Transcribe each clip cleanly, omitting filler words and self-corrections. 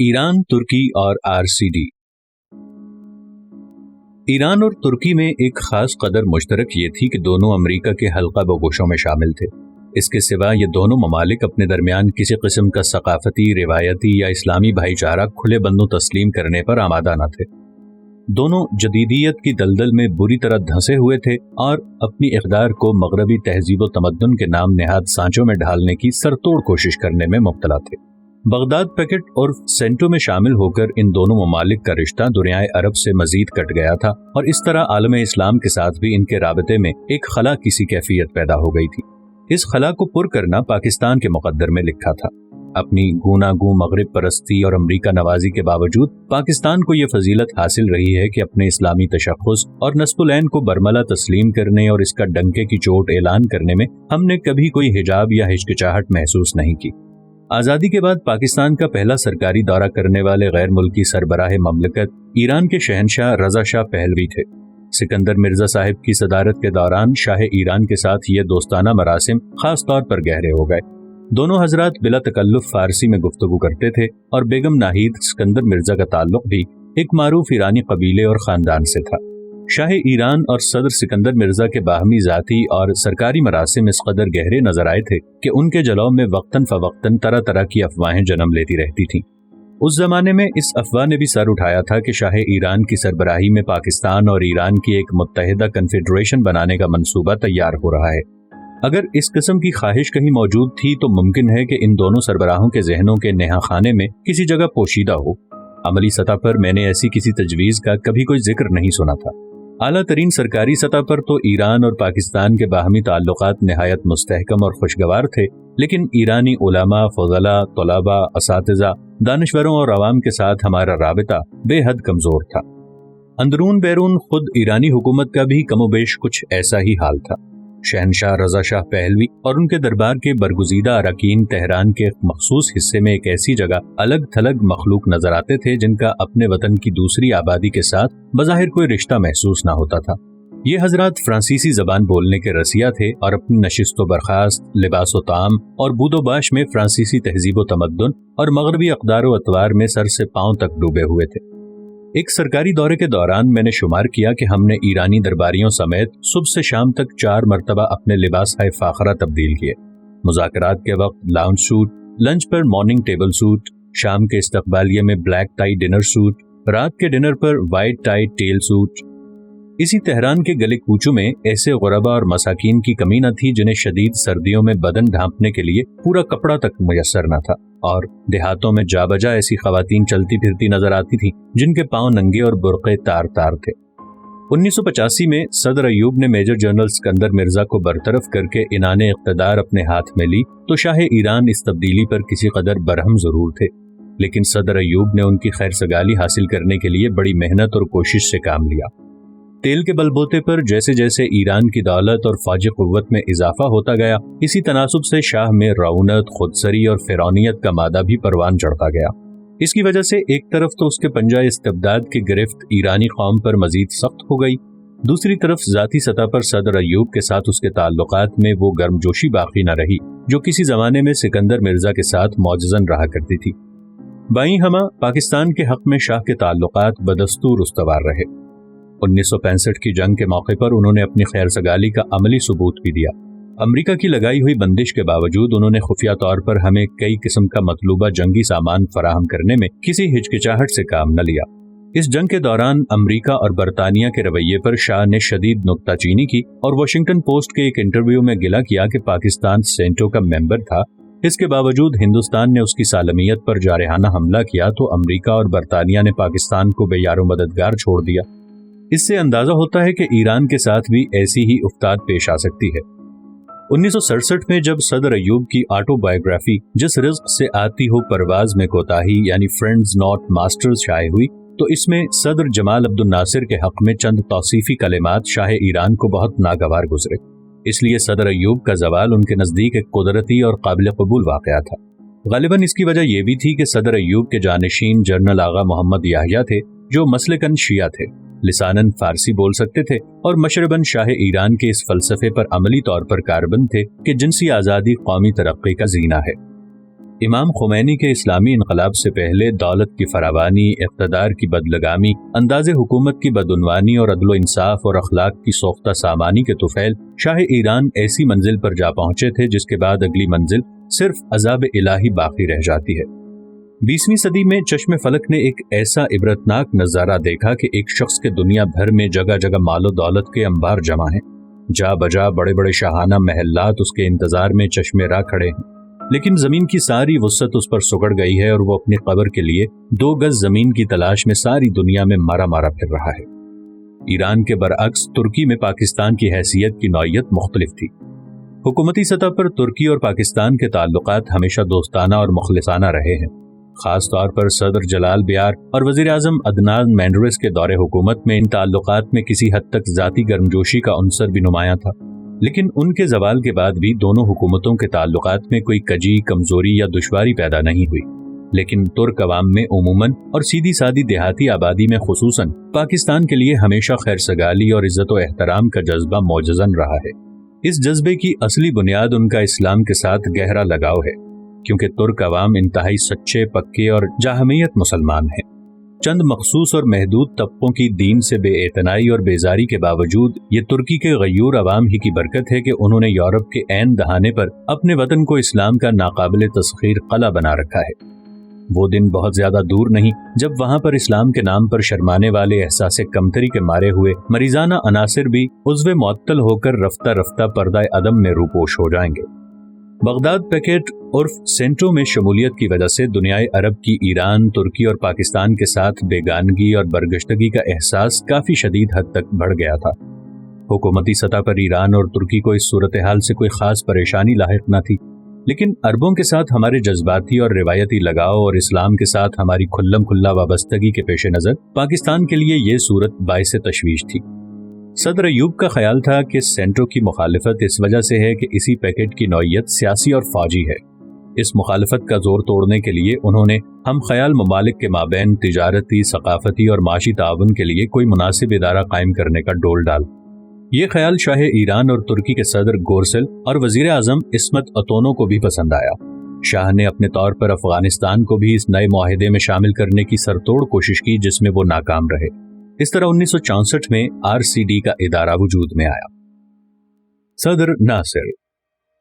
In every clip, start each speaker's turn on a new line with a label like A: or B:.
A: ایران، ترکی اور RCD۔ ایران اور ترکی میں ایک خاص قدر مشترک یہ تھی کہ دونوں امریکہ کے حلقہ بگوشوں میں شامل تھے۔ اس کے سوا یہ دونوں ممالک اپنے درمیان کسی قسم کا ثقافتی، روایتی یا اسلامی بھائی چارہ کھلے بندوں تسلیم کرنے پر آمادہ نہ تھے۔ دونوں جدیدیت کی دلدل میں بری طرح دھنسے ہوئے تھے اور اپنی اقدار کو مغربی تہذیب و تمدن کے نام نہاد سانچوں میں ڈھالنے کی سرتوڑ کوشش کرنے میں مبتلا تھے۔ بغداد پیکٹ اور سینٹو میں شامل ہو کر ان دونوں ممالک کا رشتہ دریائے عرب سے مزید کٹ گیا تھا، اور اس طرح عالم اسلام کے ساتھ بھی ان کے رابطے میں ایک خلا کسی کیفیت پیدا ہو گئی تھی۔ اس خلا کو پر کرنا پاکستان کے مقدر میں لکھا تھا۔ اپنی گوناگوں مغرب پرستی اور امریکہ نوازی کے باوجود پاکستان کو یہ فضیلت حاصل رہی ہے کہ اپنے اسلامی تشخص اور نصب العین کو برملا تسلیم کرنے اور اس کا ڈنکے کی چوٹ اعلان کرنے میں ہم نے کبھی کوئی حجاب یا ہچکچاہٹ محسوس نہیں کی۔ آزادی کے بعد پاکستان کا پہلا سرکاری دورہ کرنے والے غیر ملکی سربراہ مملکت ایران کے شہنشاہ رضا شاہ پہلوی تھے۔ سکندر مرزا صاحب کی صدارت کے دوران شاہ ایران کے ساتھ یہ دوستانہ مراسم خاص طور پر گہرے ہو گئے۔ دونوں حضرات بلا تکلف فارسی میں گفتگو کرتے تھے، اور بیگم ناہید سکندر مرزا کا تعلق بھی ایک معروف ایرانی قبیلے اور خاندان سے تھا۔ شاہ ایران اور صدر سکندر مرزا کے باہمی ذاتی اور سرکاری مراسم اس قدر گہرے نظر آئے تھے کہ ان کے جلوہ میں وقتاً فوقتاً طرح طرح کی افواہیں جنم لیتی رہتی تھیں۔ اس زمانے میں اس افواہ نے بھی سر اٹھایا تھا کہ شاہ ایران کی سربراہی میں پاکستان اور ایران کی ایک متحدہ کنفیڈریشن بنانے کا منصوبہ تیار ہو رہا ہے۔ اگر اس قسم کی خواہش کہیں موجود تھی تو ممکن ہے کہ ان دونوں سربراہوں کے ذہنوں کے نہا خانے میں کسی جگہ پوشیدہ ہو۔ عملی سطح پر میں نے ایسی کسی تجویز کا کبھی کوئی ذکر نہیں سنا تھا۔ اعلیٰ ترین سرکاری سطح پر تو ایران اور پاکستان کے باہمی تعلقات نہایت مستحکم اور خوشگوار تھے، لیکن ایرانی علماء، فضلاء، طلباء، اساتذہ، دانشوروں اور عوام کے ساتھ ہمارا رابطہ بے حد کمزور تھا۔ اندرون بیرون خود ایرانی حکومت کا بھی کم و بیش کچھ ایسا ہی حال تھا۔ شہنشاہ رضا شاہ پہلوی اور ان کے دربار کے برگزیدہ اراکین تہران کے مخصوص حصے میں ایک ایسی جگہ الگ تھلگ مخلوق نظر آتے تھے جن کا اپنے وطن کی دوسری آبادی کے ساتھ بظاہر کوئی رشتہ محسوس نہ ہوتا تھا۔ یہ حضرات فرانسیسی زبان بولنے کے رسیا تھے اور اپنی نشست و برخاست، لباس و طعام اور بود و باش میں فرانسیسی تہذیب و تمدن اور مغربی اقدار و اطوار میں سر سے پاؤں تک ڈوبے ہوئے تھے۔ ایک سرکاری دورے کے دوران میں نے شمار کیا کہ ہم نے ایرانی درباریوں سمیت صبح سے شام تک 4 مرتبہ اپنے لباس فاخرہ تبدیل کیے۔ مذاکرات کے وقت لاؤنج سوٹ، لنچ پر مارننگ ٹیبل سوٹ، شام کے استقبالیے میں بلیک ٹائی ڈنر سوٹ، رات کے ڈنر پر وائٹ ٹائی ٹیل سوٹ۔ اسی تہران کے گلے کوچوں میں ایسے غربا اور مساکین کی کمی نہ تھی جنہیں شدید سردیوں میں بدن ڈھانپنے کے لیے پورا کپڑا تک میسر نہ تھا، اور دیہاتوں میں جا بجا ایسی خواتین چلتی پھرتی نظر آتی تھیں جن کے پاؤں ننگے اور برقعے تار تار تھے۔ 1985 میں صدر ایوب نے میجر جنرل سکندر مرزا کو برطرف کر کے عنان اقتدار اپنے ہاتھ میں لی تو شاہ ایران اس تبدیلی پر کسی قدر برہم ضرور تھے، لیکن صدر ایوب نے ان کی خیر سگالی حاصل کرنے کے لیے بڑی محنت اور کوشش سے کام لیا۔ تیل کے بلبوتے پر جیسے جیسے ایران کی دولت اور فوجی قوت میں اضافہ ہوتا گیا، اسی تناسب سے شاہ میں رعونت، خودسری اور فرعونیت کا مادہ بھی پروان چڑھتا گیا۔ اس کی وجہ سے ایک طرف تو اس کے پنجہ استبداد کی گرفت ایرانی قوم پر مزید سخت ہو گئی، دوسری طرف ذاتی سطح پر صدر ایوب کے ساتھ اس کے تعلقات میں وہ گرمجوشی باقی نہ رہی جو کسی زمانے میں سکندر مرزا کے ساتھ معجزن رہا کرتی تھی۔ بائیں ہمہ پاکستان کے حق میں شاہ کے تعلقات بدستور استوار رہے۔ 1965 کی جنگ کے موقع پر انہوں نے اپنی خیر سگالی کا عملی ثبوت بھی دیا۔ امریکہ کی لگائی ہوئی بندش کے باوجود انہوں نے خفیہ طور پر ہمیں کئی قسم کا مطلوبہ جنگی سامان فراہم کرنے میں کسی ہچکچاہٹ سے کام نہ لیا۔ اس جنگ کے دوران امریکہ اور برطانیہ کے رویے پر شاہ نے شدید نکتہ چینی کی اور واشنگٹن پوسٹ کے ایک انٹرویو میں گلہ کیا کہ پاکستان سینٹو کا ممبر تھا، اس کے باوجود ہندوستان نے اس کی سالمیت پر جارحانہ حملہ کیا تو امریکہ اور برطانیہ نے پاکستان کو بے یار و مددگار چھوڑ دیا۔ اس سے اندازہ ہوتا ہے کہ ایران کے ساتھ بھی ایسی ہی افتاد پیش آ سکتی ہے۔ 1967 میں جب صدر ایوب کی آٹو بایوگرافی جس رزق سے آتی ہو پرواز میں کوتاہی یعنی فرینڈز ناٹ ماسٹرز شائع ہوئی تو اس میں صدر جمال عبد الناصر کے حق میں چند توصیفی کلمات شاہ ایران کو بہت ناگوار گزرے۔ اس لیے صدر ایوب کا زوال ان کے نزدیک ایک قدرتی اور قابل قبول واقعہ تھا۔ غالباً اس کی وجہ یہ بھی تھی کہ صدر ایوب کے جانشین جنرل آغا محمد یحییٰ تھے جو مسلکاً شیعہ تھے، لساناً فارسی بول سکتے تھے اور مشرباً شاہ ایران کے اس فلسفے پر عملی طور پر کاربند تھے کہ جنسی آزادی قومی ترقی کا زینہ ہے۔ امام خمینی کے اسلامی انقلاب سے پہلے دولت کی فراوانی، اقتدار کی بدلگامی، انداز حکومت کی بدعنوانی اور عدل و انصاف اور اخلاق کی سوختہ سامانی کے طفیل شاہ ایران ایسی منزل پر جا پہنچے تھے جس کے بعد اگلی منزل صرف عذاب الہی باقی رہ جاتی ہے۔ 20ویں صدی میں چشم فلک نے ایک ایسا عبرتناک نظارہ دیکھا کہ ایک شخص کے دنیا بھر میں جگہ جگہ مال و دولت کے انبار جمع ہیں، جا بجا بڑے بڑے شاہانہ محلات اس کے انتظار میں چشم راہ کھڑے ہیں، لیکن زمین کی ساری وسعت اس پر سگڑ گئی ہے اور وہ اپنی قبر کے لیے 2 گز زمین کی تلاش میں ساری دنیا میں مارا مارا پھر رہا ہے۔ ایران کے برعکس ترکی میں پاکستان کی حیثیت کی نوعیت مختلف تھی۔ حکومتی سطح پر ترکی اور پاکستان کے تعلقات ہمیشہ دوستانہ اور مخلصانہ رہے ہیں۔ خاص طور پر صدر جلال بیار اور وزیر اعظم عدنان مینڈرس کے دور حکومت میں ان تعلقات میں کسی حد تک ذاتی گرمجوشی کا عنصر بھی نمایاں تھا، لیکن ان کے زوال کے بعد بھی دونوں حکومتوں کے تعلقات میں کوئی کجی، کمزوری یا دشواری پیدا نہیں ہوئی۔ لیکن ترک عوام میں عموماً اور سیدھی سادی دیہاتی آبادی میں خصوصاً پاکستان کے لیے ہمیشہ خیر سگالی اور عزت و احترام کا جذبہ معجزن رہا ہے۔ اس جذبے کی اصلی بنیاد ان کا اسلام کے ساتھ گہرا لگاؤ ہے، کیونکہ ترک عوام انتہائی سچے، پکے اور جاہمیت مسلمان ہیں۔ چند مخصوص اور محدود طبقوں کی دین سے بے اعتنائی اور بیزاری کے باوجود یہ ترکی کے غیور عوام ہی کی برکت ہے کہ انہوں نے یورپ کے عین دہانے پر اپنے وطن کو اسلام کا ناقابل تسخیر قلعہ بنا رکھا ہے۔ وہ دن بہت زیادہ دور نہیں جب وہاں پر اسلام کے نام پر شرمانے والے احساس کمتری کے مارے ہوئے مریضانہ عناصر بھی عضو معطل ہو کر رفتہ رفتہ پردہ عدم میں روپوش ہو جائیں گے۔ بغداد پیکٹ عرف سینٹو میں شمولیت کی وجہ سے دنیائے عرب کی ایران، ترکی اور پاکستان کے ساتھ بیگانگی اور برگشتگی کا احساس کافی شدید حد تک بڑھ گیا تھا۔ حکومتی سطح پر ایران اور ترکی کو اس صورتحال سے کوئی خاص پریشانی لاحق نہ تھی، لیکن عربوں کے ساتھ ہمارے جذباتی اور روایتی لگاؤ اور اسلام کے ساتھ ہماری کھلم کھلا وابستگی کے پیش نظر پاکستان کے لیے یہ صورت باعث تشویش تھی۔ صدر ایوب کا خیال تھا کہ سینٹو کی مخالفت اس وجہ سے ہے کہ اسی پیکٹ کی نوعیت سیاسی اور فوجی ہے۔ اس مخالفت کا زور توڑنے کے لیے انہوں نے ہم خیال ممالک کے مابین تجارتی، ثقافتی اور معاشی تعاون کے لیے کوئی مناسب ادارہ قائم کرنے کا ڈول ڈال۔ یہ خیال شاہ ایران اور ترکی کے صدر گورسل اور وزیر اعظم عصمت عطونو کو بھی پسند آیا۔ شاہ نے اپنے طور پر افغانستان کو بھی اس نئے معاہدے میں شامل کرنے کی سرتوڑ کوشش کی، جس میں وہ ناکام رہے۔ اس طرح 1964 میں RCD کا ادارہ وجود میں آیا۔ صدر ناصر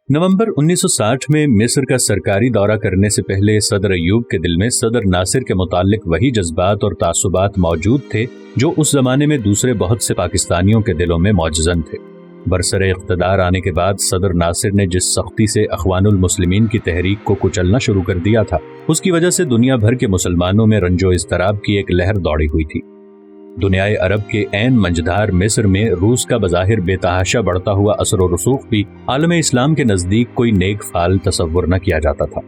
A: نومبر 1960 میں مصر کا سرکاری دورہ کرنے سے پہلے صدر ایوب کے دل میں صدر ناصر کے متعلق وہی جذبات اور تعصبات موجود تھے جو اس زمانے میں دوسرے بہت سے پاکستانیوں کے دلوں میں معجزن تھے۔ برسر اقتدار آنے کے بعد صدر ناصر نے جس سختی سے اخوان المسلمین کی تحریک کو کچلنا شروع کر دیا تھا، اس کی وجہ سے دنیا بھر کے مسلمانوں میں رنج و اضطراب کی ایک لہر دوڑی ہوئی تھی۔ دنیائے عرب کے عین منجدار مصر میں روس کا بظاہر بے تحاشا بڑھتا ہوا اثر و رسوخ بھی عالم اسلام کے نزدیک کوئی نیک فعل تصور نہ کیا جاتا تھا۔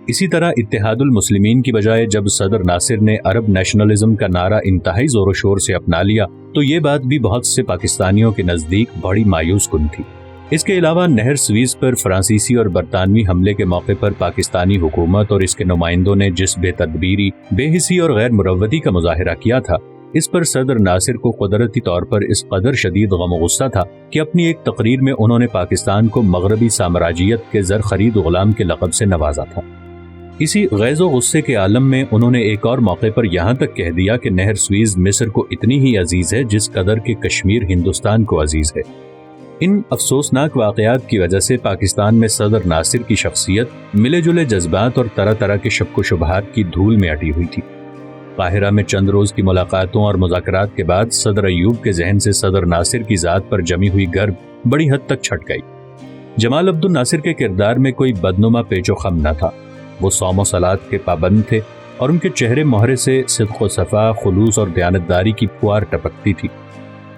A: اسی طرح اتحاد المسلمین کی بجائے جب صدر ناصر نے عرب نیشنلزم کا نعرہ انتہائی زور و شور سے اپنا لیا تو یہ بات بھی بہت سے پاکستانیوں کے نزدیک بڑی مایوس کن تھی۔ اس کے علاوہ نہر سویز پر فرانسیسی اور برطانوی حملے کے موقع پر پاکستانی حکومت اور اس کے نمائندوں نے جس بے تدبیری، بے حسی اور غیر مروتی کا مظاہرہ کیا تھا، اس پر صدر ناصر کو قدرتی طور پر اس قدر شدید غم و غصہ تھا کہ اپنی ایک تقریر میں انہوں نے پاکستان کو مغربی سامراجیت کے زر خرید غلام کے لقب سے نوازا تھا۔ اسی غیظ و غصے کے عالم میں انہوں نے ایک اور موقع پر یہاں تک کہہ دیا کہ نہر سویز مصر کو اتنی ہی عزیز ہے جس قدر کہ کشمیر ہندوستان کو عزیز ہے۔ ان افسوسناک واقعات کی وجہ سے پاکستان میں صدر ناصر کی شخصیت ملے جلے جذبات اور طرح طرح کے شک و شبہات کی دھول میں اٹی ہوئی تھی۔ قاہرہ میں چند روز کی ملاقاتوں اور مذاکرات کے بعد صدر ایوب کے ذہن سے صدر ناصر کی ذات پر جمی ہوئی گرد بڑی حد تک چھٹ گئی۔ جمال عبد الناصر کے کردار میں کوئی بدنما پیچ و خم نہ تھا۔ وہ صوم و صلات کے پابند تھے اور ان کے چہرے مہرے سے صدق و صفا، خلوص اور دیانتداری کی پھوار ٹپکتی تھی۔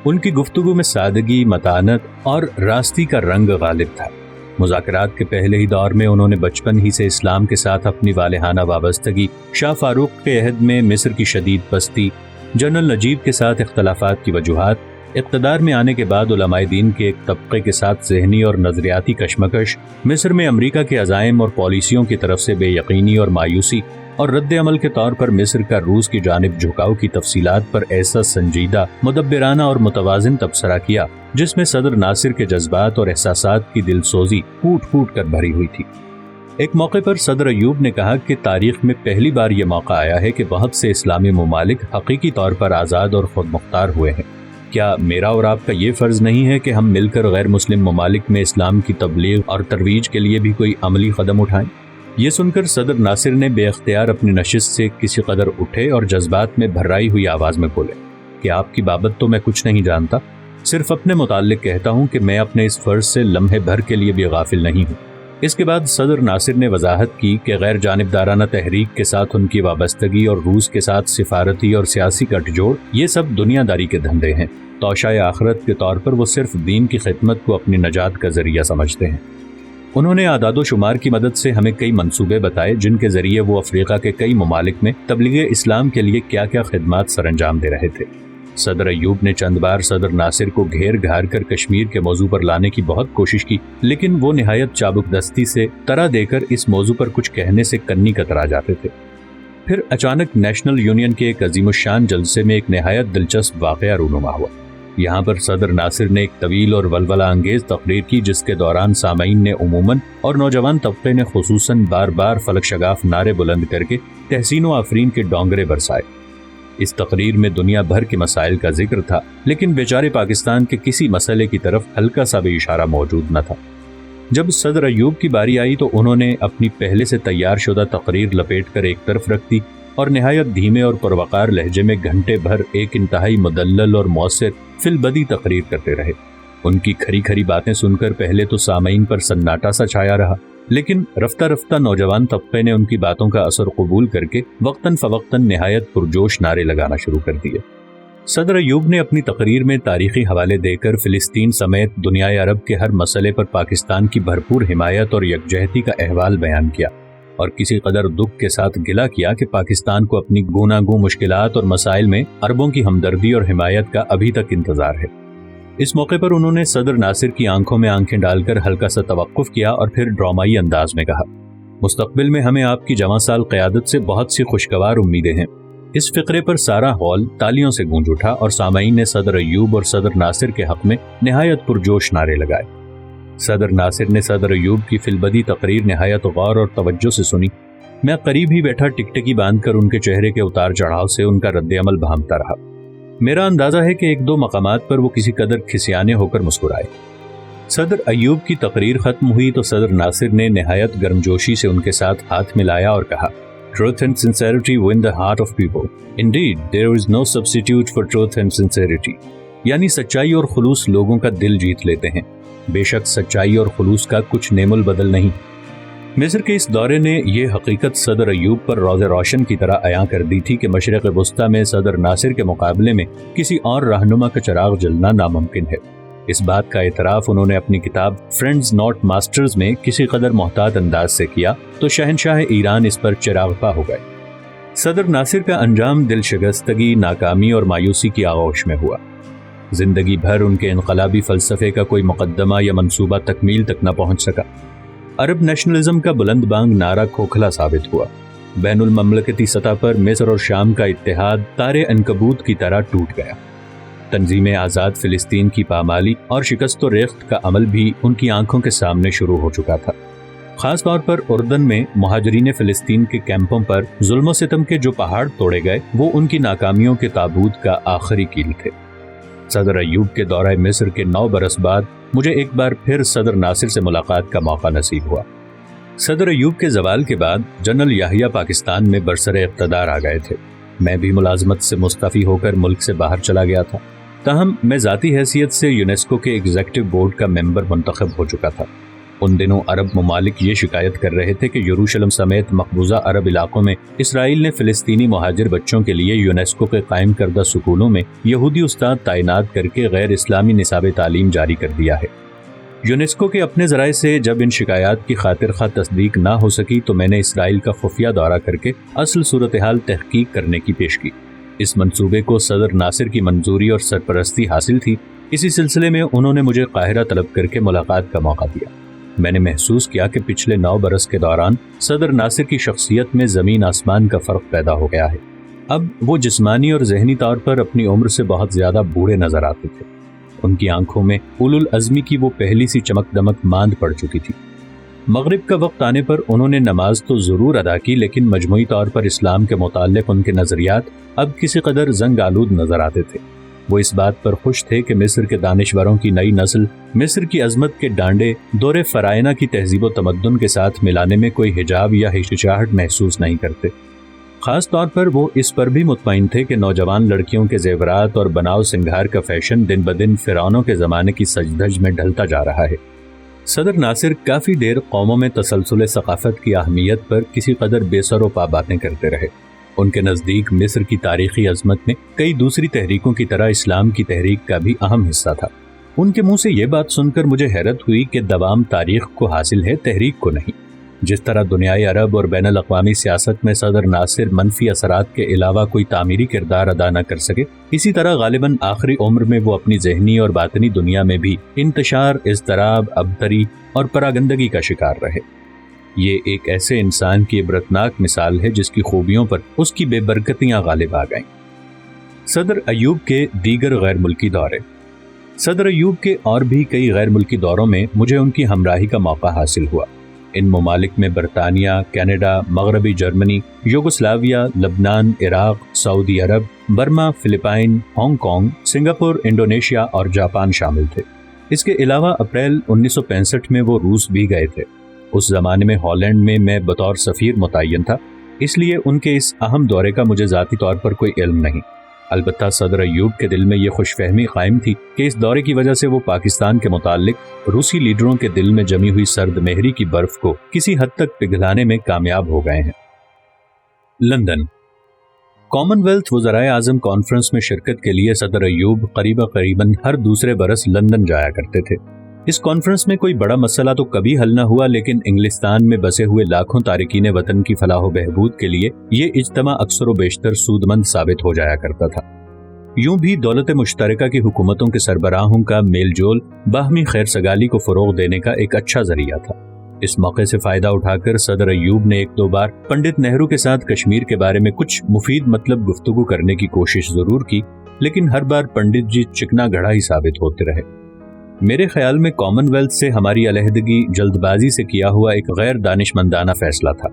A: ان کی گفتگو میں سادگی، متانت اور راستی کا رنگ غالب تھا۔ مذاکرات کے پہلے ہی دور میں انہوں نے بچپن ہی سے اسلام کے ساتھ اپنی والہانہ وابستگی، شاہ فاروق کے عہد میں مصر کی شدید پستی، جنرل نجیب کے ساتھ اختلافات کی وجوہات، اقتدار میں آنے کے بعد علماء دین کے ایک طبقے کے ساتھ ذہنی اور نظریاتی کشمکش، مصر میں امریکہ کے عزائم اور پالیسیوں کی طرف سے بے یقینی اور مایوسی، اور رد عمل کے طور پر مصر کا روس کی جانب جھکاؤ کی تفصیلات پر ایسا سنجیدہ، مدبرانہ اور متوازن تبصرہ کیا جس میں صدر ناصر کے جذبات اور احساسات کی دل سوزی پھوٹ پھوٹ کر بھری ہوئی تھی۔ ایک موقع پر صدر ایوب نے کہا کہ تاریخ میں پہلی بار یہ موقع آیا ہے کہ بہت سے اسلامی ممالک حقیقی طور پر آزاد اور خود مختار ہوئے ہیں۔ کیا میرا اور آپ کا یہ فرض نہیں ہے کہ ہم مل کر غیر مسلم ممالک میں اسلام کی تبلیغ اور ترویج کے لیے بھی کوئی عملی قدم اٹھائیں؟ یہ سن کر صدر ناصر نے بے اختیار اپنی نشست سے کسی قدر اٹھے اور جذبات میں بھرائی ہوئی آواز میں بولے کہ آپ کی بابت تو میں کچھ نہیں جانتا، صرف اپنے متعلق کہتا ہوں کہ میں اپنے اس فرض سے لمحے بھر کے لیے بھی غافل نہیں ہوں۔ اس کے بعد صدر ناصر نے وضاحت کی کہ غیر جانبدارانہ تحریک کے ساتھ ان کی وابستگی اور روس کے ساتھ سفارتی اور سیاسی گٹھ جوڑ یہ سب دنیا داری کے دھندے ہیں۔ توشہ آخرت کے طور پر وہ صرف دین کی خدمت کو اپنی نجات کا ذریعہ سمجھتے ہیں۔ انہوں نے اعداد و شمار کی مدد سے ہمیں کئی منصوبے بتائے جن کے ذریعے وہ افریقہ کے کئی ممالک میں تبلیغ اسلام کے لیے کیا کیا خدمات سر انجام دے رہے تھے۔ صدر ایوب نے چند بار صدر ناصر کو گھیر گھار کر کشمیر کے موضوع پر لانے کی بہت کوشش کی، لیکن وہ نہایت چابک دستی سے طرح دے کر اس موضوع پر کچھ کہنے سے کنی کترا جاتے تھے۔ پھر اچانک نیشنل یونین کے ایک عظیم الشان جلسے میں ایک نہایت دلچسپ واقعہ رونما ہوا۔ یہاں پر صدر ناصر نے ایک طویل اور ولولہ انگیز تقریر کی جس کے دوران سامعین نے عموماً اور نوجوان طبقے نے خصوصاً بار بار فلک شگاف نعرے بلند کر کے تحسین و آفرین کے ڈونگرے برسائے۔ اس تقریر میں دنیا بھر کے مسائل کا ذکر تھا، لیکن بیچارے پاکستان کے کسی مسئلے کی طرف ہلکا سا بھی اشارہ موجود نہ تھا۔ جب صدر ایوب کی باری آئی تو انہوں نے اپنی پہلے سے تیار شدہ تقریر لپیٹ کر ایک طرف رکھ دی اور نہایت دھیمے اور پروقار لہجے میں گھنٹے بھر ایک انتہائی مدلل اور مؤثر فی البدی تقریر کرتے رہے۔ ان کی کھری کھری باتیں سن کر پہلے تو سامعین پر سناٹا سا چھایا رہا، لیکن رفتہ رفتہ نوجوان طبقے نے ان کی باتوں کا اثر قبول کر کے وقتاً فوقتاً نہایت پرجوش نعرے لگانا شروع کر دیے۔ صدر ایوب نے اپنی تقریر میں تاریخی حوالے دے کر فلسطین سمیت دنیائے عرب کے ہر مسئلے پر پاکستان کی بھرپور حمایت اور یکجہتی کا احوال بیان کیا، اور کسی قدر دکھ کے ساتھ گلہ کیا کہ پاکستان کو اپنی گوناگوں مشکلات اور مسائل میں عربوں کی ہمدردی اور حمایت کا ابھی تک انتظار ہے۔ اس موقع پر انہوں نے صدر ناصر کی آنکھوں میں آنکھیں ڈال کر ہلکا سا توقف کیا اور پھر ڈرامائی انداز میں کہا، مستقبل میں ہمیں آپ کی جواں سال قیادت سے بہت سی خوشگوار امیدیں ہیں۔ اس فقرے پر سارا ہال تالیوں سے گونج اٹھا اور سامعین نے صدر ایوب اور صدر ناصر کے حق میں نہایت پرجوش نعرے لگائے۔ صدر ناصر نے صدر ایوب کی فی البدی تقریر نہایت غور اور توجہ سے سنی۔ میں قریب ہی بیٹھا ٹکٹکی باندھ کر ان کے چہرے کے اتار چڑھاؤ سے ان کا رد عمل بھانپتا رہا۔ میرا اندازہ ہے کہ ایک دو مقامات پر وہ کسی قدر کھسیانے ہو کر مسکرائے۔ صدر ایوب کی تقریر ختم ہوئی تو صدر ناصر نے نہایت گرمجوشی سے ان کے ساتھ ہاتھ ملایا اور کہا، Truth and sincerity win the heart of people. Indeed, there is no substitute for truth and sincerity. یعنی سچائی اور خلوص لوگوں کا دل جیت لیتے ہیں۔ بے شک سچائی اور خلوص کا کچھ نعم البدل نہیں۔ مصر کے اس دورے نے یہ حقیقت صدر ایوب پر روز روشن کی طرح عیاں کر دی تھی کہ مشرق وسطیٰ میں صدر ناصر کے مقابلے میں کسی اور رہنما کا چراغ جلنا ناممکن ہے۔ اس بات کا اعتراف انہوں نے اپنی کتاب فرینڈز ناٹ ماسٹرز میں کسی قدر محتاط انداز سے کیا تو شہنشاہ ایران اس پر چراغ پا ہو گئے۔ صدر ناصر کا انجام دل شکستگی، ناکامی اور مایوسی کی آغوش میں ہوا۔ زندگی بھر ان کے انقلابی فلسفے کا کوئی مقدمہ یا منصوبہ تکمیل تک نہ پہنچ سکا۔ عرب نیشنلزم کا بلند بانگ نعرہ کھوکھلا ثابت ہوا۔ بین المملکتی سطح پر مصر اور شام کا اتحاد تارے عنکبوت کی طرح ٹوٹ گیا۔ تنظیم آزاد فلسطین کی پامالی اور شکست و ریخت کا عمل بھی ان کی آنکھوں کے سامنے شروع ہو چکا تھا۔ خاص طور پر اردن میں مہاجرین فلسطین کے کیمپوں پر ظلم و ستم کے جو پہاڑ توڑے گئے وہ ان کی ناکامیوں کے تابوت کا آخری کیل تھے۔ صدر ایوب کے دورہ مصر کے 9 برس بعد مجھے ایک بار پھر صدر ناصر سے ملاقات کا موقع نصیب ہوا۔ صدر ایوب کے زوال کے بعد جنرل یحییٰ پاکستان میں برسر اقتدار آ گئے تھے۔ میں بھی ملازمت سے مستعفی ہو کر ملک سے باہر چلا گیا تھا، تاہم میں ذاتی حیثیت سے یونیسکو کے ایگزیکٹو بورڈ کا ممبر منتخب ہو چکا تھا۔ ان دنوں عرب ممالک یہ شکایت کر رہے تھے کہ یروشلم سمیت مقبوضہ عرب علاقوں میں اسرائیل نے فلسطینی مہاجر بچوں کے لیے یونیسکو کے قائم کردہ سکولوں میں یہودی استاد تعینات کر کے غیر اسلامی نصاب تعلیم جاری کر دیا ہے۔ یونیسکو کے اپنے ذرائع سے جب ان شکایات کی خاطر خواہ تصدیق نہ ہو سکی تو میں نے اسرائیل کا خفیہ دورہ کر کے اصل صورتحال تحقیق کرنے کی پیش کی۔ اس منصوبے کو صدر ناصر کی منظوری اور سرپرستی حاصل تھی۔ اسی سلسلے میں انہوں نے مجھے قاہرہ طلب کر کے ملاقات کا موقع دیا۔ میں نے محسوس کیا کہ پچھلے 9 برس کے دوران صدر ناصر کی شخصیت میں زمین آسمان کا فرق پیدا ہو گیا ہے۔ اب وہ جسمانی اور ذہنی طور پر اپنی عمر سے بہت زیادہ بوڑھے نظر آتے تھے۔ ان کی آنکھوں میں اولو العزمی کی وہ پہلی سی چمک دمک ماند پڑ چکی تھی۔ مغرب کا وقت آنے پر انہوں نے نماز تو ضرور ادا کی، لیکن مجموعی طور پر اسلام کے متعلق ان کے نظریات اب کسی قدر زنگ آلود نظر آتے تھے۔ وہ اس بات پر خوش تھے کہ مصر کے دانشوروں کی نئی نسل مصر کی عظمت کے ڈانڈے دور فرائنا کی تہذیب و تمدن کے ساتھ ملانے میں کوئی حجاب یا ہچکچاہٹ محسوس نہیں کرتے۔ خاص طور پر وہ اس پر بھی مطمئن تھے کہ نوجوان لڑکیوں کے زیورات اور بناؤ سنگھار کا فیشن دن بدن فرعونوں کے زمانے کی سج دھج میں ڈھلتا جا رہا ہے۔ صدر ناصر کافی دیر قوموں میں تسلسل ثقافت کی اہمیت پر کسی قدر بے سر و پا باتیں کرتے رہے۔ ان کے نزدیک مصر کی تاریخی عظمت میں کئی دوسری تحریکوں کی طرح اسلام کی تحریک کا بھی اہم حصہ تھا۔ ان کے منہ سے یہ بات سن کر مجھے حیرت ہوئی کہ دوام تاریخ کو حاصل ہے، تحریک کو نہیں۔ جس طرح دنیائے عرب اور بین الاقوامی سیاست میں صدر ناصر منفی اثرات کے علاوہ کوئی تعمیری کردار ادا نہ کر سکے، اسی طرح غالباً آخری عمر میں وہ اپنی ذہنی اور باطنی دنیا میں بھی انتشار، اضطراب، ابتری اور پراگندگی کا شکار رہے۔ یہ ایک ایسے انسان کی عبرتناک مثال ہے جس کی خوبیوں پر اس کی بے برکتیاں غالب آ گئیں۔ صدر ایوب کے دیگر غیر ملکی دورے۔ صدر ایوب کے اور بھی کئی غیر ملکی دوروں میں مجھے ان کی ہمراہی کا موقع حاصل ہوا۔ ان ممالک میں برطانیہ، کینیڈا، مغربی جرمنی، یوگوسلاویا، لبنان، Iraq, Saudi Arab, Burma, Philippines, Hong Kong, Singapore, Indonesia اور جاپان شامل تھے۔ اس کے علاوہ اپریل 1965 میں وہ روس بھی گئے تھے۔ اس زمانے میں ہالینڈ میں میں بطور سفیر متعین تھا، اس لیے ان کے اس اہم دورے کا مجھے ذاتی طور پر کوئی علم نہیں۔ البتہ صدر ایوب کے دل میں یہ خوش فہمی قائم تھی کہ اس دورے کی وجہ سے وہ پاکستان کے متعلق روسی لیڈروں کے دل میں جمی ہوئی سرد مہری کی برف کو کسی حد تک پگھلانے میں کامیاب ہو گئے ہیں۔ لندن۔ کامن ویلتھ وزرائے اعظم کانفرنس میں شرکت کے لیے صدر ایوب قریباً ہر دوسرے برس لندن جایا کرتے تھے۔ اس کانفرنس میں کوئی بڑا مسئلہ تو کبھی حل نہ ہوا، لیکن انگلستان میں بسے ہوئے لاکھوں تارکین وطن کی فلاح و بہبود کے لیے یہ اجتماع اکثر و بیشتر سودمند ثابت ہو جایا کرتا تھا۔ یوں بھی دولت مشترکہ کی حکومتوں کے سربراہوں کا میل جول باہمی خیر سگالی کو فروغ دینے کا ایک اچھا ذریعہ تھا۔ اس موقع سے فائدہ اٹھا کر صدر ایوب نے ایک دو بار پنڈت نہرو کے ساتھ کشمیر کے بارے میں کچھ مفید گفتگو کرنے کی کوشش ضرور کی، لیکن ہر بار پنڈت جی چکنا گڑھا ہی ثابت ہوتے رہے۔ میرے خیال میں کامن ویلتھ سے ہماری علیحدگی جلد بازی سے کیا ہوا ایک غیر دانشمندانہ فیصلہ تھا۔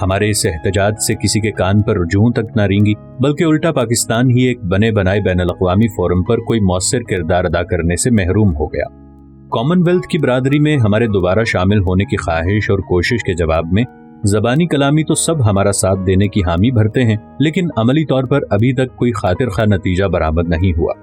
A: ہمارے اس احتجاج سے کسی کے کان پر رجوع تک نہ رینگی، بلکہ الٹا پاکستان ہی ایک بنے بنائے بین الاقوامی فورم پر کوئی مؤثر کردار ادا کرنے سے محروم ہو گیا۔ کامن ویلتھ کی برادری میں ہمارے دوبارہ شامل ہونے کی خواہش اور کوشش کے جواب میں زبانی کلامی تو سب ہمارا ساتھ دینے کی حامی بھرتے ہیں، لیکن عملی طور پر ابھی تک کوئی خاطر خواہ نتیجہ برآمد نہیں ہوا۔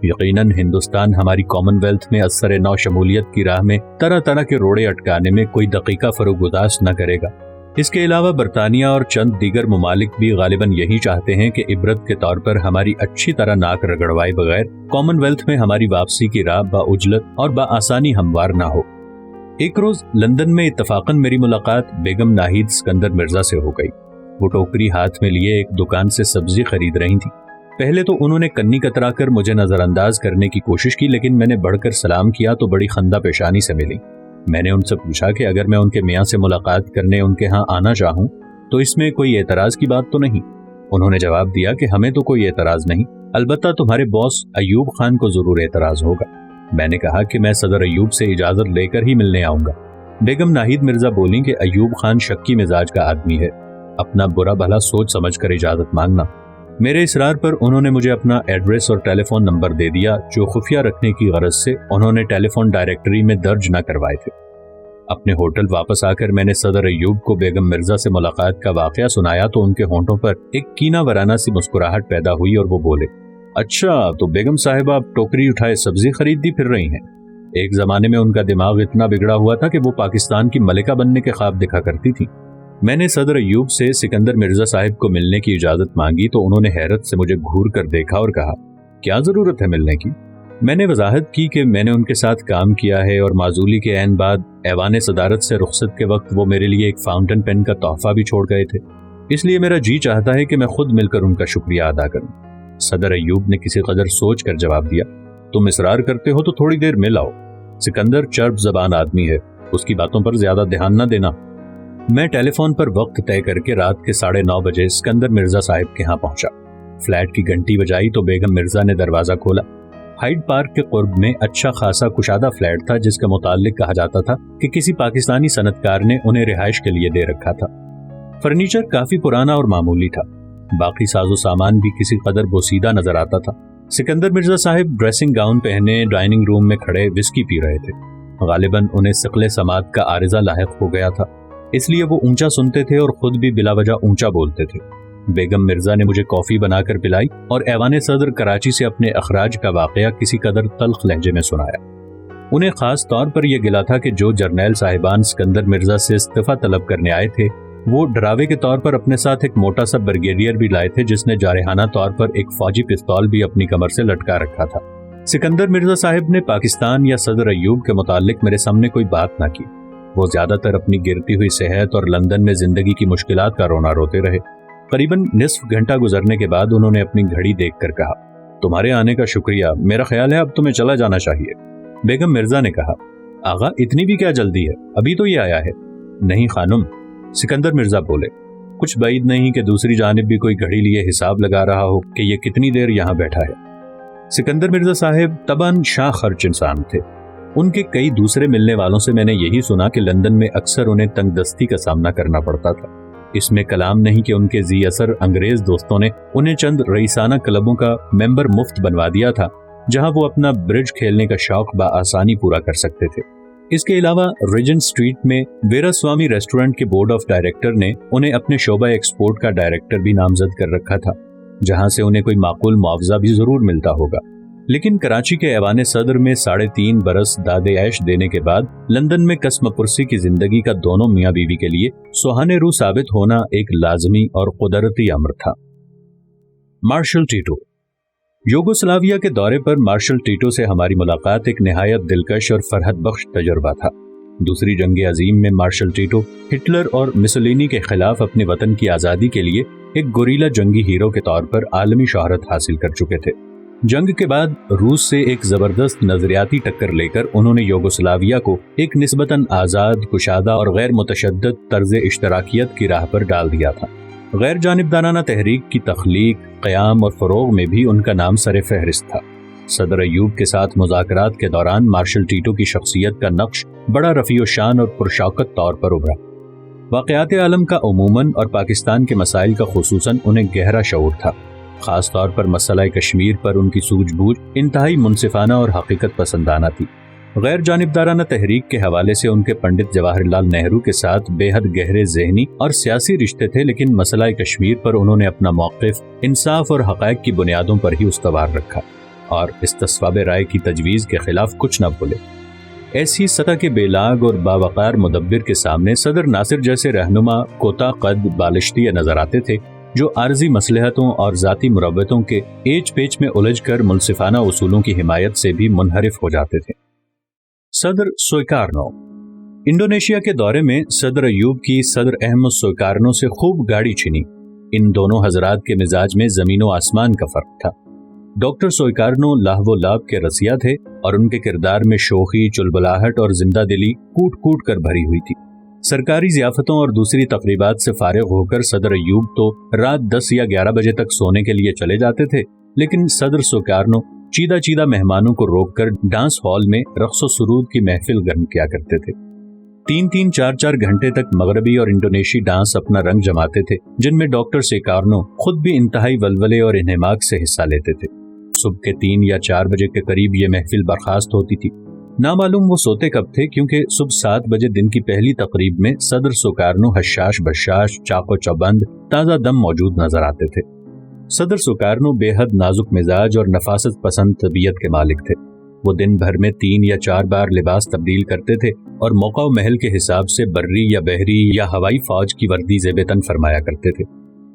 A: یقیناً ہندوستان ہماری کامن ویلتھ میں اثر نو شمولیت کی راہ میں طرح طرح کے روڑے اٹکانے میں کوئی دقیقہ فروگزاش نہ کرے گا۔ اس کے علاوہ برطانیہ اور چند دیگر ممالک بھی غالباً یہی چاہتے ہیں کہ عبرت کے طور پر ہماری اچھی طرح ناک رگڑوائے بغیر کامن ویلتھ میں ہماری واپسی کی راہ باعجلت اور بآسانی ہموار نہ ہو۔ ایک روز لندن میں اتفاقاً میری ملاقات بیگم ناہید اسکندر مرزا سے ہو گئی۔ وہ ٹوکری ہاتھ میں لیے ایک دکان سے سبزی خرید رہی تھی۔ پہلے تو انہوں نے کنی کترا کر مجھے نظر انداز کرنے کی کوشش کی، لیکن میں نے بڑھ کر سلام کیا تو بڑی خندہ پیشانی سے ملی۔ میں نے ان سے پوچھا کہ اگر میں ان کے میاں سے ملاقات کرنے ان کے ہاں آنا چاہوں تو اس میں کوئی اعتراض کی بات تو نہیں؟ انہوں نے جواب دیا کہ ہمیں تو کوئی اعتراض نہیں، البتہ تمہارے باس ایوب خان کو ضرور اعتراض ہوگا۔ میں نے کہا کہ میں صدر ایوب سے اجازت لے کر ہی ملنے آؤں گا۔ بیگم ناہید مرزا بولیں کہ ایوب خان شکی مزاج کا آدمی ہے، اپنا برا بھلا سوچ سمجھ کر اجازت مانگنا۔ میرے اصرار پر انہوں نے مجھے اپنا ایڈریس اور ٹیلی فون نمبر دے دیا، جو خفیہ رکھنے کی غرض سے انہوں نے ٹیلی فون ڈائریکٹری میں درج نہ کروائے تھے۔ اپنے ہوٹل واپس آ کر میں نے صدر ایوب کو بیگم مرزا سے ملاقات کا واقعہ سنایا تو ان کے ہونٹوں پر ایک کینہ ورانہ سی مسکراہٹ پیدا ہوئی اور وہ بولے، اچھا تو بیگم صاحبہ آپ ٹوکری اٹھائے سبزی خریدتی پھر رہی ہیں؟ ایک زمانے میں ان کا دماغ اتنا بگڑا ہوا تھا کہ وہ پاکستان کی ملکہ بننے کے خواب دکھا کرتی تھی۔ میں نے صدر ایوب سے سکندر مرزا صاحب کو ملنے کی اجازت مانگی تو انہوں نے حیرت سے مجھے گھور کر دیکھا اور کہا، کیا ضرورت ہے ملنے کی؟ میں نے وضاحت کی کہ میں نے ان کے ساتھ کام کیا ہے اور معزولی کے عین بعد ایوان صدارت سے رخصت کے وقت وہ میرے لیے ایک فاؤنٹن پین کا تحفہ بھی چھوڑ گئے تھے، اس لیے میرا جی چاہتا ہے کہ میں خود مل کر ان کا شکریہ ادا کروں۔ صدر ایوب نے کسی قدر سوچ کر جواب دیا، تم اصرار کرتے ہو تو تھوڑی دیر مل آؤ۔ سکندر چرب زبان آدمی ہے، اس کی باتوں پر زیادہ دھیان نہ دینا۔ میں ٹیلی فون پر وقت طے کر کے رات کے 9:30 بجے سکندر مرزا صاحب کے ہاں پہنچا۔ فلیٹ کی گھنٹی بجائی تو بیگم مرزا نے دروازہ کھولا۔ ہائیڈ پارک کے قرب میں اچھا خاصا کشادہ فلیٹ تھا جس کا متعلق کہا جاتا تھا کہ کسی پاکستانی صنعتکار نے انہیں رہائش کے لیے دے رکھا تھا۔ فرنیچر کافی پرانا اور معمولی تھا، باقی ساز و سامان بھی کسی قدر بوسیدہ نظر آتا تھا۔ سکندر مرزا صاحب ڈریسنگ گاؤن پہنے ڈائننگ روم میں کھڑے وسکی پی رہے تھے۔ غالباً انہیں ثقل سماعت کا عارضہ لاحق ہو گیا تھا، اس لیے وہ اونچا سنتے تھے اور خود بھی بلا وجہ اونچا بولتے تھے۔ بیگم مرزا نے مجھے کافی بنا کر پلائی اور ایوان صدر کراچی سے اپنے اخراج کا واقعہ کسی قدر تلخ لہجے میں سنایا۔ انہیں خاص طور پر یہ گلا تھا کہ جو جرنیل صاحبان سکندر مرزا سے استعفیٰ طلب کرنے آئے تھے وہ ڈراوے کے طور پر اپنے ساتھ ایک موٹا سا بریگیڈیئر بھی لائے تھے جس نے جارحانہ طور پر ایک فوجی پستول بھی اپنی کمر سے لٹکا رکھا تھا۔ سکندر مرزا صاحب نے پاکستان یا صدر ایوب کے متعلق میرے سامنے کوئی بات نہ کی۔ وہ زیادہ تر اپنی گرتی ہوئی صحت اور لندن میں زندگی کی مشکلات کا رونا روتے رہے۔ قریباً نصف گھنٹہ گزرنے کے بعد انہوں نے اپنی گھڑی دیکھ کر کہا، تمہارے آنے کا شکریہ، میرا خیال ہے اب تمہیں چلا جانا چاہیے۔ بیگم مرزا نے کہا، آغا اتنی بھی کیا جلدی ہے، ابھی تو یہ آیا ہے۔ نہیں خانم، سکندر مرزا بولے، کچھ بعید نہیں کہ دوسری جانب بھی کوئی گھڑی لیے حساب لگا رہا ہو کہ یہ کتنی دیر یہاں بیٹھا ہے۔ سکندر مرزا صاحب طبعاً شاہ خرچ انسان تھے۔ ان کے کئی دوسرے ملنے والوں سے میں نے یہی سنا کہ لندن میں اکثر انہیں تنگ دستی کا سامنا کرنا پڑتا تھا۔ اس میں کلام نہیں کہ ان کے ذی اثر انگریز دوستوں نے انہیں چند رئیسانہ کلبوں کا ممبر مفت بنوا دیا تھا جہاں وہ اپنا برج کھیلنے کا شوق بآسانی پورا کر سکتے تھے۔ اس کے علاوہ ریجنٹ اسٹریٹ میں ویرا سوامی ریسٹورنٹ کے بورڈ آف ڈائریکٹر نے انہیں اپنے شعبہ ایکسپورٹ کا ڈائریکٹر بھی نامزد کر رکھا تھا جہاں سے انہیں کوئی معقول معاوضہ بھی ضرور ملتا ہوگا۔ لیکن کراچی کے ایوان صدر میں 3.5 برس داد عیش دینے کے بعد لندن میں قسم پرسی کی زندگی کا دونوں میاں بیوی کے لیے سوہانے روح ثابت ہونا ایک لازمی اور قدرتی امر تھا۔ Martial tattoo. یوگوسلاویہ کے دورے پر مارشل ٹیٹو سے ہماری ملاقات ایک نہایت دلکش اور فرحت بخش تجربہ تھا۔ دوسری جنگ عظیم میں مارشل ٹیٹو ہٹلر اور مسولینی کے خلاف اپنے وطن کی آزادی کے لیے ایک گوریلا جنگی ہیرو کے طور پر عالمی شہرت حاصل کر چکے تھے۔ جنگ کے بعد روس سے ایک زبردست نظریاتی ٹکر لے کر انہوں نے یوگوسلاویہ کو ایک نسبتاً آزاد، کشادہ اور غیر متشدد طرز اشتراکیت کی راہ پر ڈال دیا تھا۔ غیر جانبدارانہ تحریک کی تخلیق، قیام اور فروغ میں بھی ان کا نام سر فہرست تھا۔ صدر ایوب کے ساتھ مذاکرات کے دوران مارشل ٹیٹو کی شخصیت کا نقش بڑا رفیع الشان اور پرشوکت طور پر ابھرا۔ واقعات عالم کا عموماً اور پاکستان کے مسائل کا خصوصاً انہیں گہرا شعور تھا۔ خاص طور پر مسئلہ کشمیر پر ان کی سوجھ بوجھ انتہائی منصفانہ اور حقیقت پسندانہ تھی۔ غیر جانبدارانہ تحریک کے حوالے سے ان کے پنڈت جواہر لال نہرو کے ساتھ بے حد گہرے ذہنی اور سیاسی رشتے تھے، لیکن مسئلہ کشمیر پر انہوں نے اپنا موقف انصاف اور حقائق کی بنیادوں پر ہی استوار رکھا اور استصواب رائے کی تجویز کے خلاف کچھ نہ بولے۔ ایسی سطح کے بے لاگ اور باوقار مدبر کے سامنے صدر ناصر جیسے رہنما کوتا قد بالشتیہ نظر آتے تھے جو عارضی مصلحتوں اور ذاتی مروتوں کے ایچ پیچ میں الجھ کر منصفانہ اصولوں کی حمایت سے بھی منحرف ہو جاتے تھے۔ صدر سویکارنو۔ انڈونیشیا کے دورے میں صدر ایوب کی صدر احمد سویکارنو سے خوب گاڑی چھنی۔ ان دونوں حضرات کے مزاج میں زمین و آسمان کا فرق تھا۔ ڈاکٹر سویکارنو لاہ و لاب کے رسیا تھے اور ان کے کردار میں شوخی، چلبلاہٹ اور زندہ دلی کوٹ کوٹ کر بھری ہوئی تھی۔ سرکاری ضیافتوں اور دوسری تقریبات سے فارغ ہو کر صدر ایوب تو رات 10 یا 11 بجے تک سونے کے لیے چلے جاتے تھے، لیکن صدر سویکارنو چیدہ چیدہ مہمانوں کو روک کر ڈانس ہال میں رقص و سرود کی محفل گرم کیا کرتے تھے۔ 3-3، 4-4 گھنٹے تک مغربی اور انڈونیشی ڈانس اپنا رنگ جماتے تھے، جن میں ڈاکٹر سویکارنو خود بھی انتہائی ولولے اور انہماک سے حصہ لیتے تھے۔ صبح کے 3 یا 4 بجے کے قریب یہ محفل برخاست ہوتی تھی۔ نامعلوم وہ سوتے کب تھے کیونکہ صبح 7 بجے دن کی پہلی تقریب میں صدر سویکارنو حشاش بشاش، چاق و چوبند، تازہ دم موجود نظر آتے تھے۔ صدر سویکارنو بے حد نازک مزاج اور نفاست پسند طبیعت کے مالک تھے۔ وہ دن بھر میں 3 یا 4 بار لباس تبدیل کرتے تھے اور موقع و محل کے حساب سے بری یا بحری یا ہوائی فوج کی وردی زیب تن فرمایا کرتے تھے۔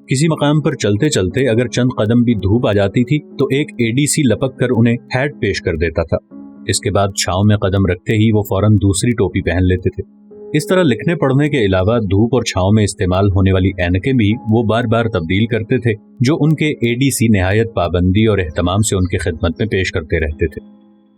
A: کسی مقام پر چلتے چلتے اگر چند قدم بھی دھوپ آ جاتی تھی تو ایک ADC لپک کر انہیں ہیٹ پیش کر دیتا تھا۔ اس کے بعد چھاؤں میں قدم رکھتے ہی وہ فوراً دوسری ٹوپی پہن لیتے تھے۔ اس طرح لکھنے پڑھنے کے علاوہ دھوپ اور چھاؤں میں استعمال ہونے والی اینکیں بھی وہ بار بار تبدیل کرتے تھے، جو ان کے ADC نہایت پابندی اور اہتمام سے ان کی خدمت میں پیش کرتے رہتے تھے۔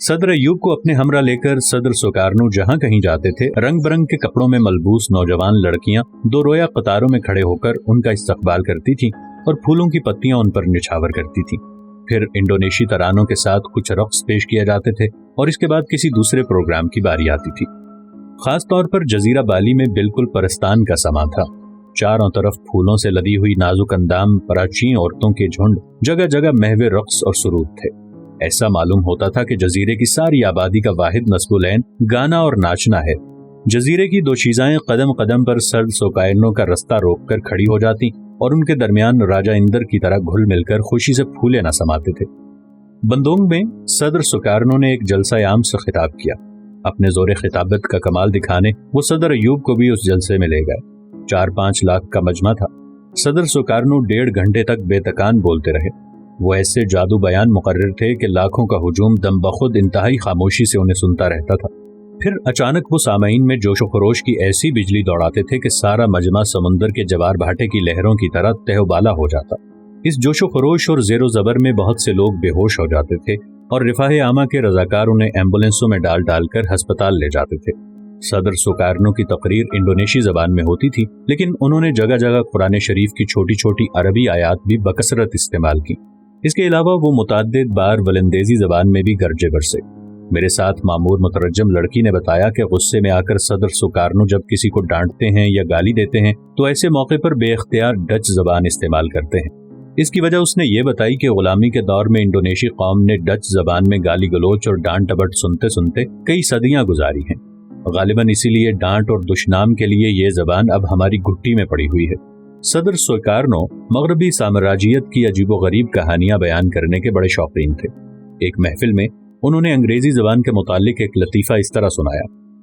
A: صدر ایوب کو اپنے ہمراہ لے کر صدر سویکارنو جہاں کہیں جاتے تھے، رنگ برنگ کے کپڑوں میں ملبوس نوجوان لڑکیاں 2 رویا قطاروں میں کھڑے ہو کر ان کا استقبال کرتی تھیں اور پھولوں کی پتیاں ان پر نچھاور کرتی تھیں۔ پھر انڈونیشی ترانوں کے ساتھ کچھ رقص پیش کیے جاتے تھے اور اس کے بعد کسی دوسرے پروگرام کی باری آتی تھی۔ خاص طور پر جزیرہ بالی میں بالکل پرستان کا سماں تھا۔ چاروں طرف پھولوں سے لدی ہوئی نازک اندام پراچین عورتوں کے جھنڈ، جگہ جگہ محو رقص اور سرود تھے۔ ایسا معلوم ہوتا تھا کہ جزیرے کی ساری آبادی کا واحد نصب العین گانا اور ناچنا ہے۔ جزیرے کی دو چیزائیں قدم قدم پر سرد سوکائرنوں کا رستہ روک کر کھڑی ہو جاتی اور ان کے درمیان راجہ اندر کی طرح گھل مل کر خوشی سے پھولے نہ سماتے تھے۔ بندونگ میں صدر سکارنو نے ایک جلسہ عام سے خطاب کیا۔ اپنے زور خطابت کا کمال دکھانے وہ صدر ایوب کو بھی اس جلسے میں لے گئے۔ 4-5 لاکھ کا مجمع تھا۔ صدر سکارنو 1.5 گھنٹے تک بے تکان بولتے رہے۔ وہ ایسے جادو بیان مقرر تھے کہ لاکھوں کا ہجوم دم بخود انتہائی خاموشی سے انہیں سنتا رہتا تھا۔ پھر اچانک وہ سامعین میں جوش و خروش کی ایسی بجلی دوڑاتے تھے کہ سارا مجمع سمندر کے جوار بھاٹے کی لہروں کی طرح تہ و بالا ہو جاتا۔ اس جوش و خروش اور زیر و زبر میں بہت سے لوگ بے ہوش ہو جاتے تھے اور رفاہ عامہ کے رضاکار انہیں ایمبولینسوں میں ڈال ڈال کر ہسپتال لے جاتے تھے۔ صدر سکارنو کی تقریر انڈونیشی زبان میں ہوتی تھی، لیکن انہوں نے جگہ جگہ قرآن شریف کی چھوٹی چھوٹی عربی آیات بھی بکثرت استعمال کی۔ اس کے علاوہ وہ متعدد بار ولندیزی زبان میں بھی گرجے برسے۔ میرے ساتھ معمور مترجم لڑکی نے بتایا کہ غصے میں آ کر صدر سکارنو جب کسی کو ڈانٹتے ہیں یا گالی دیتے ہیں تو ایسے موقع پر بے اختیار ڈچ زبان استعمال کرتے ہیں۔ اس کی وجہ اس نے یہ بتائی کہ غلامی کے دور میں انڈونیشی قوم نے ڈچ زبان میں گالی گلوچ اور ڈانٹ ڈپٹ سنتے سنتے کئی صدیاں گزاری ہیں۔ غالباً اسی لیے ڈانٹ اور دشنام کے لیے یہ زبان اب ہماری گھٹی میں پڑی ہوئی ہے۔ صدر سکارنو مغربی سامراجیت کی عجیب و غریب کہانیاں بیان کرنے کے بڑے شوقین تھے۔ ایک محفل میں انہوں نے انگریزی زبان کے متعلق ایک لطیفہ اس طرح سنایا: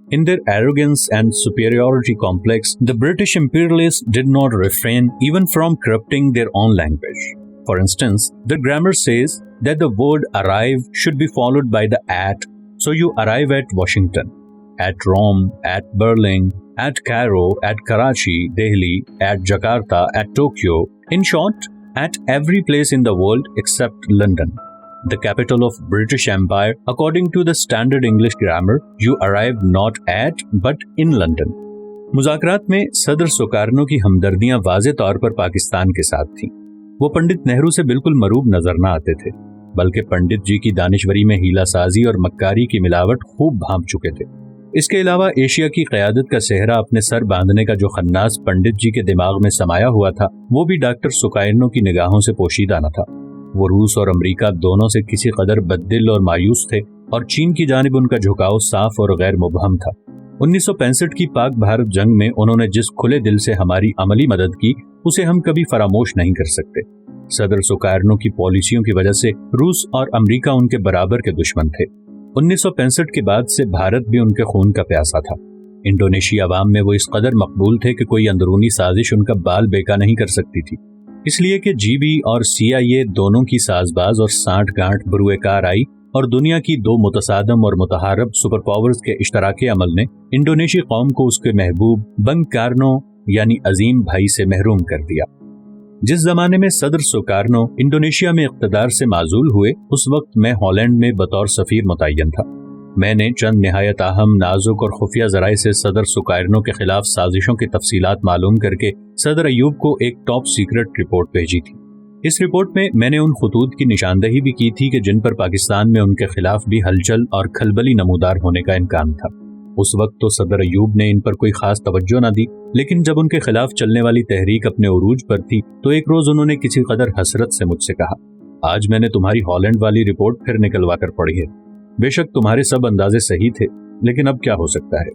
A: In their arrogance and superiority complex, the British imperialists did not refrain even from corrupting their own language. For instance, the grammar says that the word arrive should be followed by the at, so you arrive at Washington, at Rome, at Berlin, at Cairo, at Karachi, Delhi, at Jakarta, at Tokyo, in short, at every place in the world except London, the capital of British Empire. According to the standard English grammar, you arrive not at but in London. مذاکرات میں صدر سکارنو کی ہمدردیاں واضح طور پر پاکستان کے ساتھ تھیں۔ وہ پنڈت نہرو سے بالکل مروب نظر نہ آتے تھے، بلکہ پنڈت جی کی دانشوری میں ہیلا سازی اور مکاری کی ملاوٹ خوب بھانپ چکے تھے۔ اس کے علاوہ ایشیا کی قیادت کا صحرا اپنے سر باندھنے کا جو خناس پنڈت جی کے دماغ میں سمایا ہوا تھا، وہ بھی ڈاکٹر سکارنو کی نگاہوں سے پوشیدہ نہ تھا۔ وہ روس اور امریکہ دونوں سے کسی قدر بددل اور مایوس تھے، اور چین کی جانب ان کا جھکاؤ صاف اور غیر مبہم تھا۔ 1965 کی پاک بھارت جنگ میں انہوں نے جس کھلے دل سے ہماری عملی مدد کی، اسے ہم کبھی فراموش نہیں کر سکتے۔ صدر سکارنو کی پالیسیوں کی وجہ سے روس اور امریکہ ان کے برابر کے دشمن تھے۔ 1965 کے بعد سے بھارت بھی ان کے خون کا پیاسا تھا۔ انڈونیشی عوام میں وہ اس قدر مقبول تھے کہ کوئی اندرونی سازش ان کا بال بیکا نہیں کر سکتی تھی، اس لیے کہ جی بی اور CIA دونوں کی ساز باز اور سانٹھ گانٹھ بروئے کار آئی، اور دنیا کی دو متصادم اور متحارب سپر پاورز کے اشتراکی عمل نے انڈونیشی قوم کو اس کے محبوب بنگ کارنو یعنی عظیم بھائی سے محروم کر دیا۔ جس زمانے میں صدر سکارنو انڈونیشیا میں اقتدار سے معزول ہوئے، اس وقت میں ہالینڈ میں بطور سفیر متعین تھا۔ میں نے چند نہایت اہم، نازک اور خفیہ ذرائع سے صدر سکارنو کے خلاف سازشوں کی تفصیلات معلوم کر کے صدر ایوب کو ایک ٹاپ سیکرٹ رپورٹ بھیجی تھی۔ اس رپورٹ میں نے ان خطوط کی نشاندہی بھی کی تھی کہ جن پر پاکستان میں ان کے خلاف بھی ہلچل اور کھلبلی نمودار ہونے کا امکان تھا۔ اس وقت تو صدر ایوب نے ان پر کوئی خاص توجہ نہ دی، لیکن جب ان کے خلاف چلنے والی تحریک اپنے عروج پر تھی تو ایک روز انہوں نے کسی قدر حسرت سے مجھ سے کہا: آج میں نے تمہاری ہالینڈ والی رپورٹ پھر نکلوا کر پڑھی ہے۔ بے شک تمہارے سب اندازے صحیح تھے، لیکن اب کیا ہو سکتا ہے۔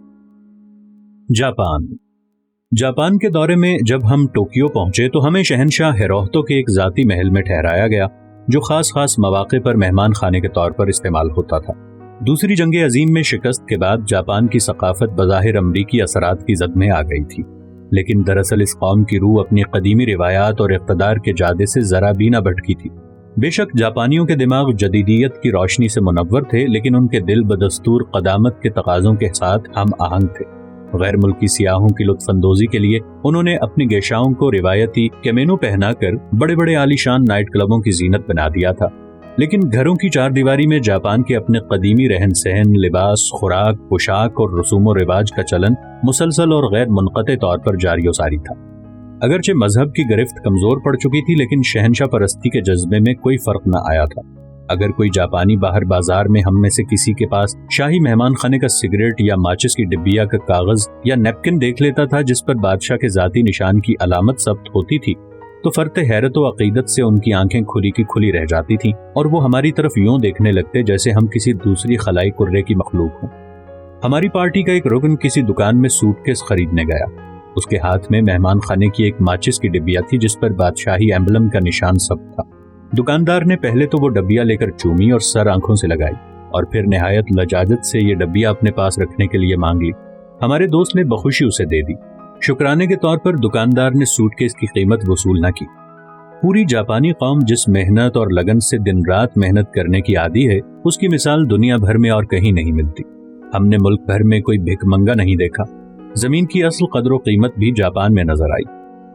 A: جاپان کے دورے میں جب ہم ٹوکیو پہنچے تو ہمیں شہنشاہ ہیروہتو کے ایک ذاتی محل میں ٹھہرایا گیا، جو خاص مواقع پر مہمان خانے کے طور پر استعمال ہوتا تھا۔ دوسری جنگ عظیم میں شکست کے بعد جاپان کی ثقافت بظاہر امریکی اثرات کی زد میں آ گئی تھی، لیکن دراصل اس قوم کی روح اپنی قدیمی روایات اور اقتدار کے جادے سے ذرا بھی نہ بھٹکی تھی۔ بے شک جاپانیوں کے دماغ جدیدیت کی روشنی سے منور تھے، لیکن ان کے دل بدستور قدامت کے تقاضوں کے ساتھ ہم آہنگ تھے۔ غیر ملکی سیاحوں کی لطف اندوزی کے لیے انہوں نے اپنی گیشاؤں کو روایتی کیمینو پہنا کر بڑے بڑے عالیشان نائٹ کلبوں کی زینت بنا دیا تھا، لیکن گھروں کی چار دیواری میں جاپان کے اپنے قدیمی رہن سہن، لباس، خوراک، پوشاک اور رسوم و رواج کا چلن مسلسل اور غیر منقطع طور پر جاری و ساری تھا۔ اگرچہ مذہب کی گرفت کمزور پڑ چکی تھی لیکن شہنشاہ پرستی کے جذبے میں کوئی فرق نہ آیا تھا۔ اگر کوئی جاپانی باہر بازار میں ہم میں سے کسی کے پاس شاہی مہمان خانے کا سگریٹ یا ماچس کی ڈبیا کا کاغذ یا نیپکن دیکھ لیتا تھا جس پر بادشاہ کے ذاتی نشان کی علامت ثبت ہوتی تھی تو فرط حیرت و عقیدت سے ان کی آنکھیں کھلی کی کھلی رہ جاتی تھیں اور وہ ہماری طرف یوں دیکھنے لگتے جیسے ہم کسی دوسری خلائی قرے کی مخلوق ہوں۔ ہماری پارٹی کا ایک رکن کسی دکان میں سوٹ کیس خریدنے گیا۔ اس کے ہاتھ میں مہمان خانے کی ایک ماچس کی ڈبیا تھی جس پر بادشاہی ایمبلم کا نشان ثبت تھا۔ دکاندار نے پہلے تو وہ ڈبیا لے کر چومی اور سر آنکھوں سے لگائی اور پھر نہایت لجاجت سے یہ ڈبیا اپنے پاس رکھنے کے لیے مانگ لی۔ ہمارے دوست نے بخوشی اسے دے دی۔ شکرانے کے طور پر دکاندار نے سوٹ کیس کی قیمت وصول نہ کی۔ پوری جاپانی قوم جس محنت اور لگن سے دن رات محنت کرنے کی عادی ہے اس کی مثال دنیا بھر میں اور کہیں نہیں ملتی۔ ہم نے ملک بھر میں کوئی بھک منگا نہیں دیکھا۔ زمین کی اصل قدر و قیمت بھی جاپان میں نظر آئی۔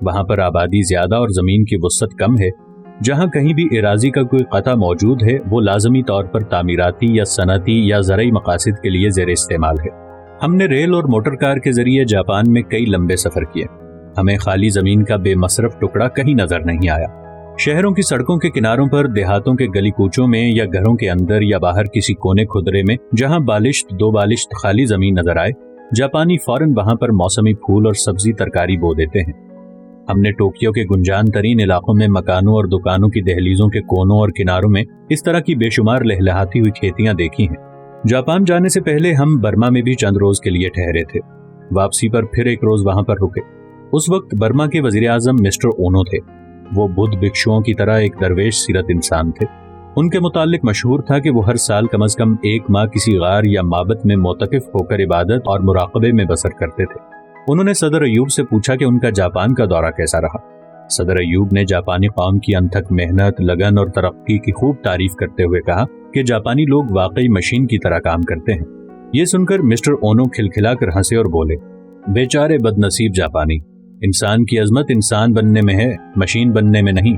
A: وہاں پر آبادی زیادہ اور زمین کی وسعت کم ہے۔ جہاں کہیں بھی اراضی کا کوئی قطع موجود ہے وہ لازمی طور پر تعمیراتی یا صنعتی یا زرعی مقاصد کے لیے زیر استعمال ہے۔ ہم نے ریل اور موٹر کار کے ذریعے جاپان میں کئی لمبے سفر کیے۔ ہمیں خالی زمین کا بے مصرف ٹکڑا کہیں نظر نہیں آیا۔ شہروں کی سڑکوں کے کناروں پر، دیہاتوں کے گلی کوچوں میں یا گھروں کے اندر یا باہر کسی کونے کھدرے میں جہاں بالشت دو بالشت خالی زمین نظر آئے جاپانی فوراً وہاں پر موسمی پھول اور سبزی ترکاری بو دیتے ہیں۔ ہم نے ٹوکیو کے گنجان ترین علاقوں میں مکانوں اور دکانوں کی دہلیزوں کے کونوں اور کناروں میں اس طرح کی بے شمار لہلہاتی ہوئی کھیتیاں دیکھی ہیں۔ جاپان جانے سے پہلے ہم برما میں بھی چند روز کے لیے ٹھہرے تھے۔ واپسی پر پھر ایک روز وہاں پر رکے۔ اس وقت برما کے وزیر اعظم مسٹر اونو تھے۔ وہ بدھ بھکشوؤں کی طرح ایک درویش سیرت انسان تھے۔ ان کے متعلق مشہور تھا کہ وہ ہر سال کم از کم 1 ماہ کسی غار یا معبد میں معتکف ہو کر عبادت اور مراقبے میں بسر کرتے تھے۔ انہوں نے صدر ایوب سے پوچھا کہ ان کا جاپان کا دورہ کیسا رہا۔ صدر ایوب نے جاپانی قوم کی انتھک محنت، لگن اور ترقی کی خوب تعریف کرتے ہوئے کہا کہ جاپانی لوگ واقعی مشین کی طرح کام کرتے ہیں۔ یہ سن کر مسٹر اونو کھلکھلا کر ہنسے اور بولے، بیچارے بد نصیب جاپانی، انسان کی عظمت انسان بننے میں ہے، مشین بننے میں نہیں۔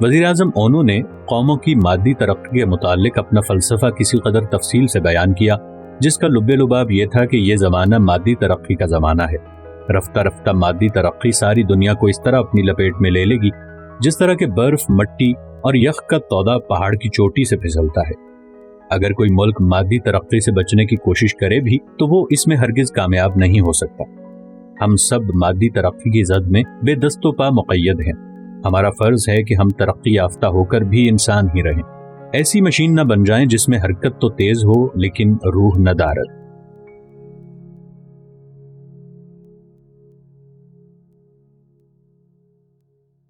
A: وزیر اعظم اونو نے قوموں کی مادی ترقی کے متعلق اپنا فلسفہ کسی قدر تفصیل سے بیان کیا جس کا لب لباب یہ تھا کہ یہ زمانہ مادی ترقی کا زمانہ ہے۔ رفتہ رفتہ مادی ترقی ساری دنیا کو اس طرح اپنی لپیٹ میں لے لے گی جس طرح کہ برف، مٹی اور یخ کا تودا پہاڑ کی چوٹی سے پھسلتا ہے۔ اگر کوئی ملک مادی ترقی سے بچنے کی کوشش کرے بھی تو وہ اس میں ہرگز کامیاب نہیں ہو سکتا۔ ہم سب مادی ترقی کی زد میں بے دست و پا مقید ہیں۔ ہمارا فرض ہے کہ ہم ترقی یافتہ ہو کر بھی انسان ہی رہیں، ایسی مشین نہ بن جائیں جس میں حرکت تو تیز ہو لیکن روح نہ دارد۔